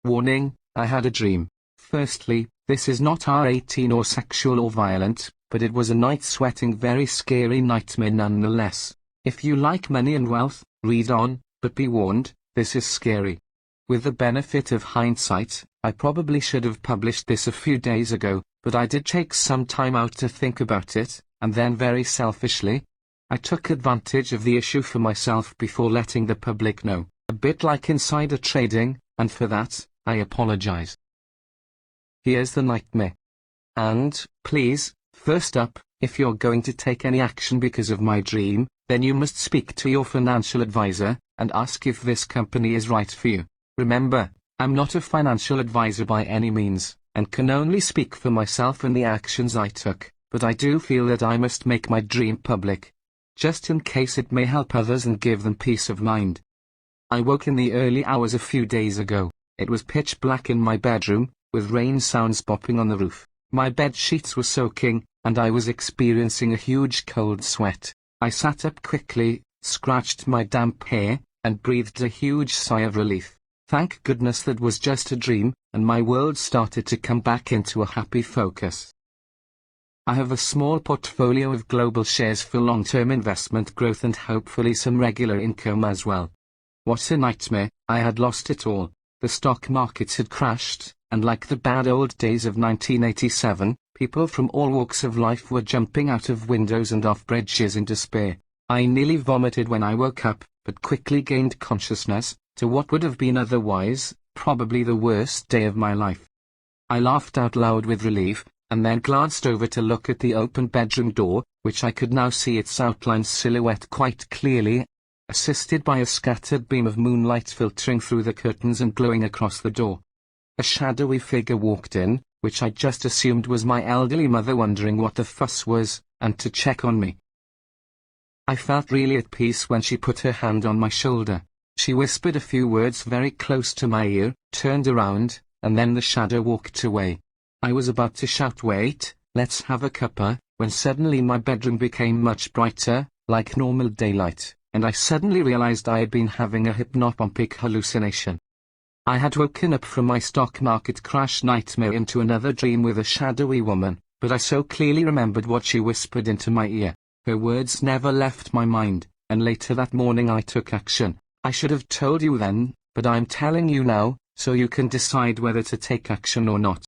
Warning, I had a dream. Firstly, this is not R18 or sexual or violent, but it was a night-sweating very scary nightmare nonetheless. If you like money and wealth, read on, but be warned, this is scary. With the benefit of hindsight, I probably should have published this a few days ago, but I did take some time out to think about it, and then very selfishly, I took advantage of the issue for myself before letting the public know, a bit like insider trading, and for that, I apologize. Here's the nightmare. And, please, first up, if you're going to take any action because of my dream, then you must speak to your financial advisor, and ask if this company is right for you. Remember, I'm not a financial advisor by any means, and can only speak for myself and the actions I took, but I do feel that I must make my dream public, just in case it may help others and give them peace of mind. I woke in the early hours a few days ago. It was pitch black in my bedroom, with rain sounds popping on the roof. My bed sheets were soaking, and I was experiencing a huge cold sweat. I sat up quickly, scratched my damp hair, and breathed a huge sigh of relief. Thank goodness that was just a dream, and my world started to come back into a happy focus. I have a small portfolio of global shares for long-term investment growth and hopefully some regular income as well. What a nightmare, I had lost it all. The stock markets had crashed, and like the bad old days of 1987, people from all walks of life were jumping out of windows and off bridges in despair. I nearly vomited when I woke up, but quickly gained consciousness, to what would have been otherwise, probably the worst day of my life. I laughed out loud with relief, and then glanced over to look at the open bedroom door, which I could now see its outline silhouette quite clearly, assisted by a scattered beam of moonlight filtering through the curtains and glowing across the door. A shadowy figure walked in, which I just assumed was my elderly mother wondering what the fuss was, and to check on me. I felt really at peace when she put her hand on my shoulder. She whispered a few words very close to my ear, turned around, and then the shadow walked away. I was about to shout, "Wait, let's have a cuppa," when suddenly my bedroom became much brighter, like normal daylight, and I suddenly realized I had been having a hypnopompic hallucination. I had woken up from my stock market crash nightmare into another dream with a shadowy woman, but I so clearly remembered what she whispered into my ear. Her words never left my mind, and later that morning I took action. I should have told you then, but I'm telling you now, so you can decide whether to take action or not.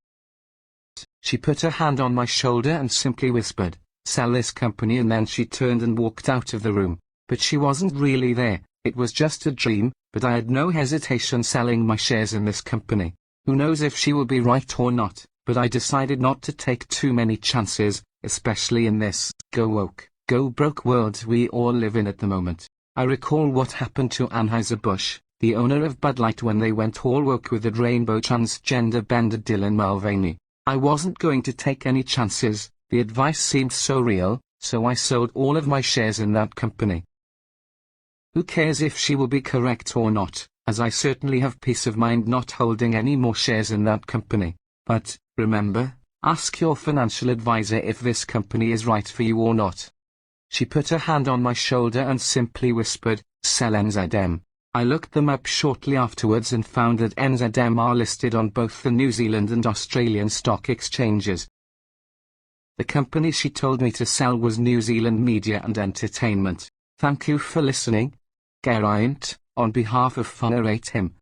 She put her hand on my shoulder and simply whispered, "Sell this company," and then she turned and walked out of the room. But she wasn't really there, it was just a dream, but I had no hesitation selling my shares in this company. Who knows if she will be right or not, but I decided not to take too many chances, especially in this go woke, go broke world we all live in at the moment. I recall what happened to Anheuser-Busch, the owner of Bud Light, when they went all woke with the rainbow transgender bender Dylan Mulvaney. I wasn't going to take any chances, the advice seemed so real, so I sold all of my shares in that company. Who cares if she will be correct or not, as I certainly have peace of mind not holding any more shares in that company. But, remember, ask your financial advisor if this company is right for you or not. She put her hand on my shoulder and simply whispered, "Sell NZM." I looked them up shortly afterwards and found that NZM are listed on both the New Zealand and Australian stock exchanges. The company she told me to sell was New Zealand Media and Entertainment. Thank you for listening. Geraint, on behalf of WhangareiTim.